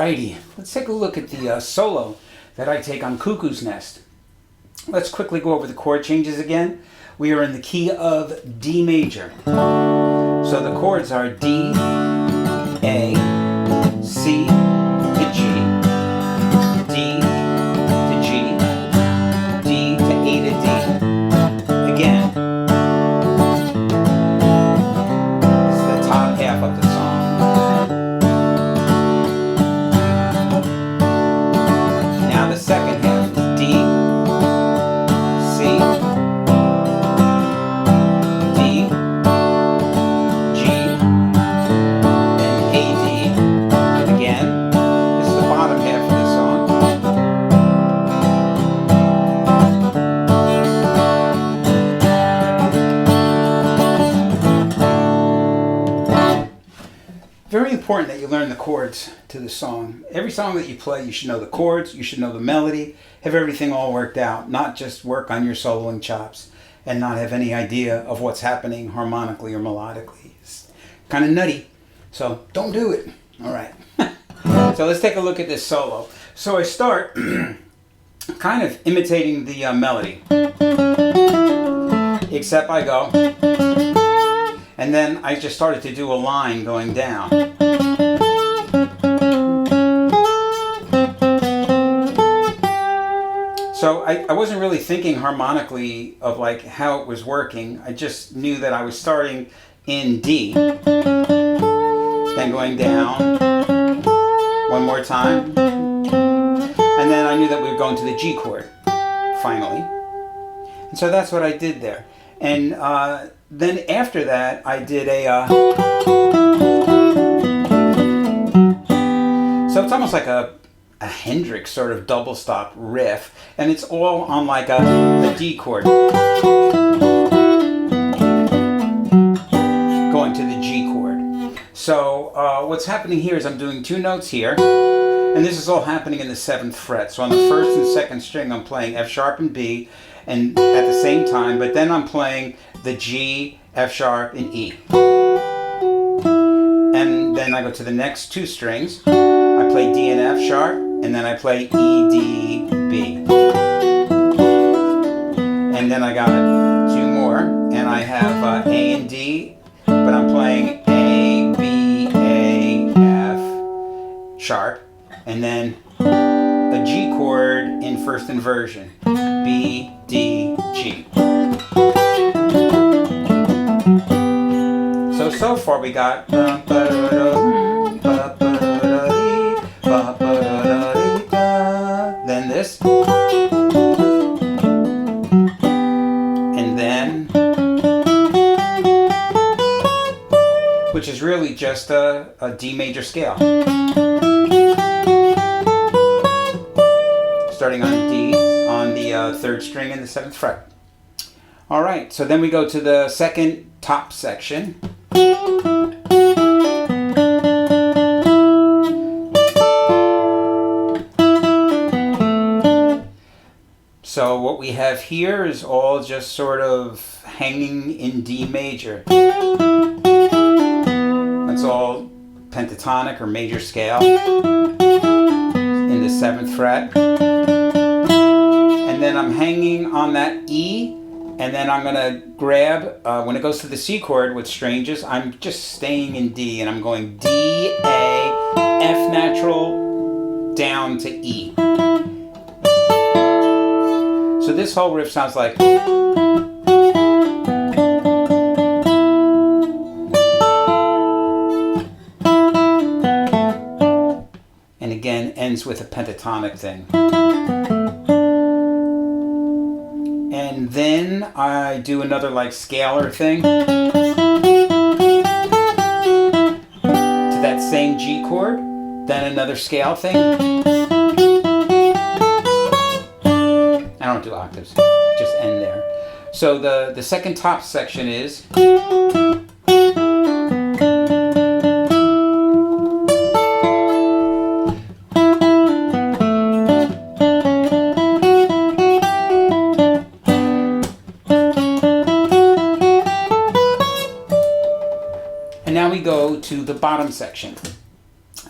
Alrighty, let's take a look at the solo that I take on Cuckoos Nest. Let's quickly go over the chord changes again. We are in the key of D major. So the chords are D, A, C to G, D to G, D to A to D. Again, this is the top half of the song. Now the second half is D, C, D, G, and A, D. Again, this is the bottom half of the song. Very important that you learn the chords to the song. Every song that you play, you should know the chords, you should know the melody, have everything all worked out, not just work on your soloing chops and not have any idea of what's happening harmonically or melodically. It's kind of nutty, so don't do it. All right. So let's take a look at this solo. So I start kind of imitating the melody, except I go, and then I just started to do a line going down. So I wasn't really thinking harmonically of like how it was working. I just knew that I was starting in D, then going down one more time, and then I knew that we were going to the G chord finally. And so that's what I did there. And then after that I did a so it's almost like a Hendrix sort of double stop riff, and it's all on like a D chord going to the G chord. So what's happening here is I'm doing two notes here, and this is all happening in the 7th fret. So on the 1st and 2nd string I'm playing F sharp and B and at the same time, but then I'm playing the G, F sharp, and E. And then I go to the next two strings. I play D and F sharp, and then I play E, D, B. And then I got two more, and I have A and D, but I'm playing A, B, A, F sharp, and then a G chord in first inversion, B, D, G. So far we got then this, and then, which is really just a D major scale, starting on D on the 3rd string and the 7th fret. All right, so then we go to the second top section. So what we have here is all just sort of hanging in D major. That's all pentatonic or major scale in the 7th fret. And then I'm hanging on that E, and then I'm going to grab, when it goes to the C chord, what's strange is I'm just staying in D, and I'm going D, A, F natural, down to E. So this whole riff sounds like, and again ends with a pentatonic thing. And then I do another like scalar thing to that same G chord, then another scale thing. I don't do octaves, just end there. So the second top section is, and now we go to the bottom section.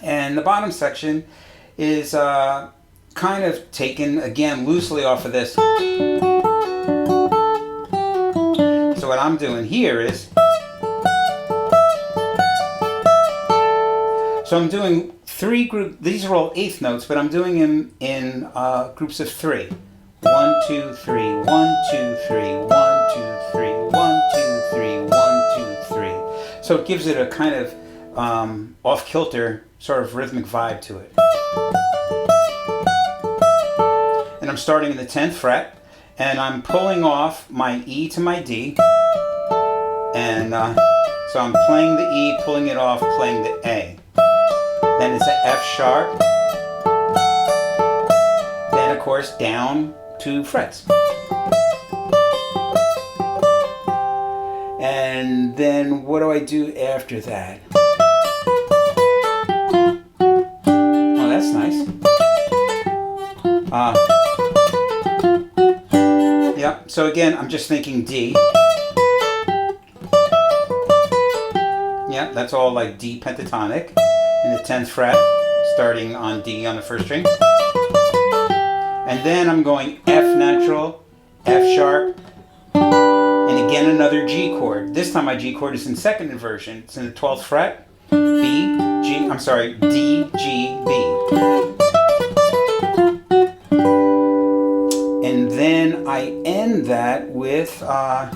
And the bottom section is kind of taken, again, loosely off of this. So what I'm doing here is, so I'm doing three groups. These are all eighth notes, but I'm doing them in groups of three. 1, 2, 3, 1, 2, 3, 1, 2, 3, 1, 2, 3, 1, 2, 3. So it gives it a kind of off-kilter sort of rhythmic vibe to it. And I'm starting in the 10th fret, and I'm pulling off my E to my D. And so I'm playing the E, pulling it off, playing the A. Then it's an F sharp. Then, of course, down 2 frets. And then what do I do after that? Oh, that's nice. Yeah, so again, I'm just thinking D. Yeah, that's all like D pentatonic in the 10th fret, starting on D on the first string. And then I'm going F natural, F sharp, and again another G chord. This time my G chord is in second inversion. It's in the 12th fret, D, G, B. And then I end that with a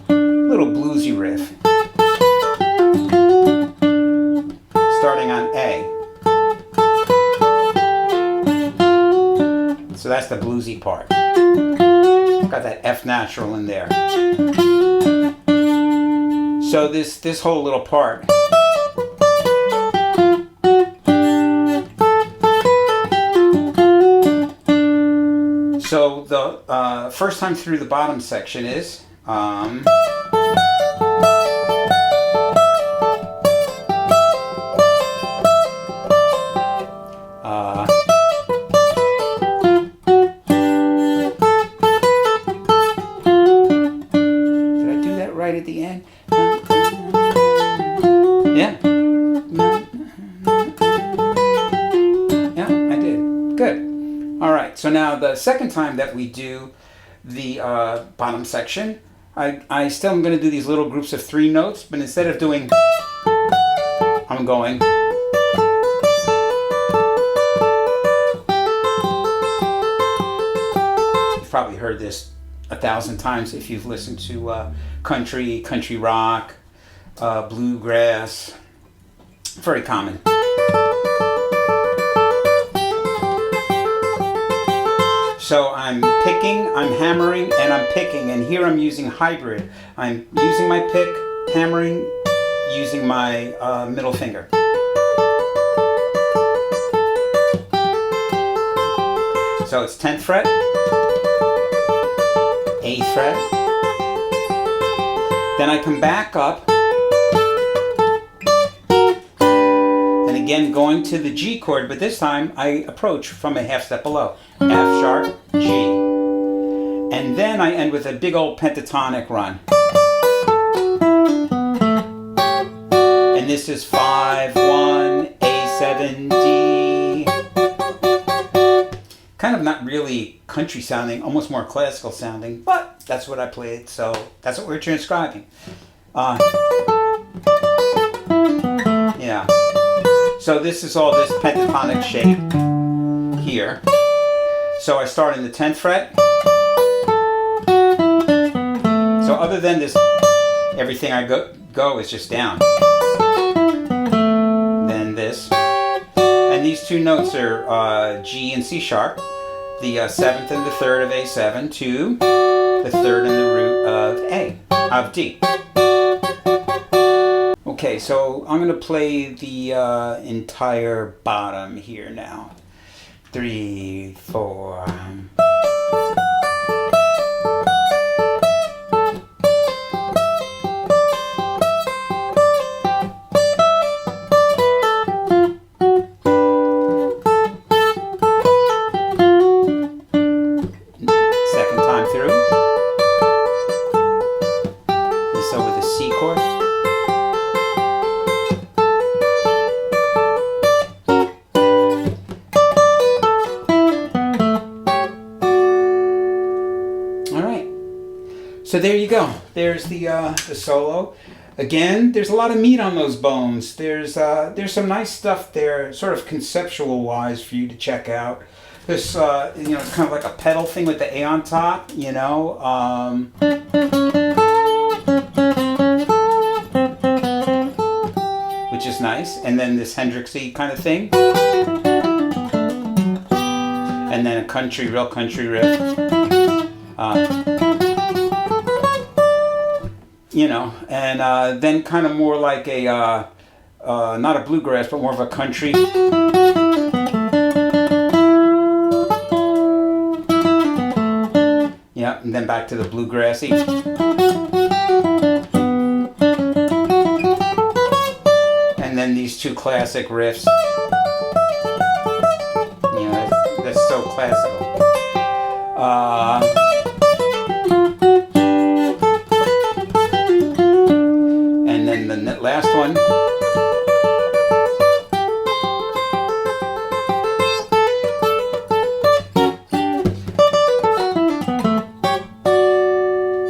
little bluesy riff, starting on A. So that's the bluesy part. Got that F natural in there. So this whole little part. So the first time through the bottom section is right at the end. Yeah. Yeah, I did. Good. All right, so now the second time that we do the bottom section, I still am going to do these little groups of 3 notes, but instead of doing, I'm going. You've probably heard this 1,000 times if you've listened to country rock, bluegrass. Very common. So I'm picking, I'm hammering, and I'm picking, and here I'm using hybrid. I'm using my pick, hammering, using my middle finger. So it's 10th fret, 8th fret, then I come back up, and again going to the G chord, but this time I approach from a half step below. F sharp, G. And then I end with a big old pentatonic run. And this is 5, 1, A7, D. Kind of not really country sounding, almost more classical sounding, but that's what I played, so that's what we're transcribing. Yeah. So this is all this pentatonic shape here. So I start in the 10th fret. So other than this, everything I go is just down. Then this. And these 2 notes are G and C sharp. The 7th and the 3rd of A7 to the 3rd and the root of D. Okay, so I'm going to play the entire bottom here now. 3, 4. Second time through. This over the C chord. So there you go. There's the solo. Again, there's a lot of meat on those bones. There's some nice stuff there, sort of conceptual wise, for you to check out. This it's kind of like a pedal thing with the A on top. Which is nice. And then this Hendrixy kind of thing. And then a real country riff. And then kind of more like a, not a bluegrass, but more of a country. Yeah, and then back to the bluegrassy. And then these two classic riffs. That's so classical. And then the last one.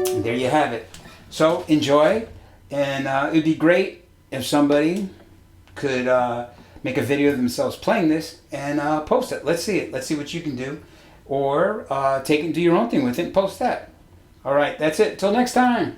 And there you have it. So enjoy, and it would be great if somebody could make a video of themselves playing this and post it. Let's see it. Let's see what you can do. Or take it and do your own thing with it and post that. All right, that's it. Till next time.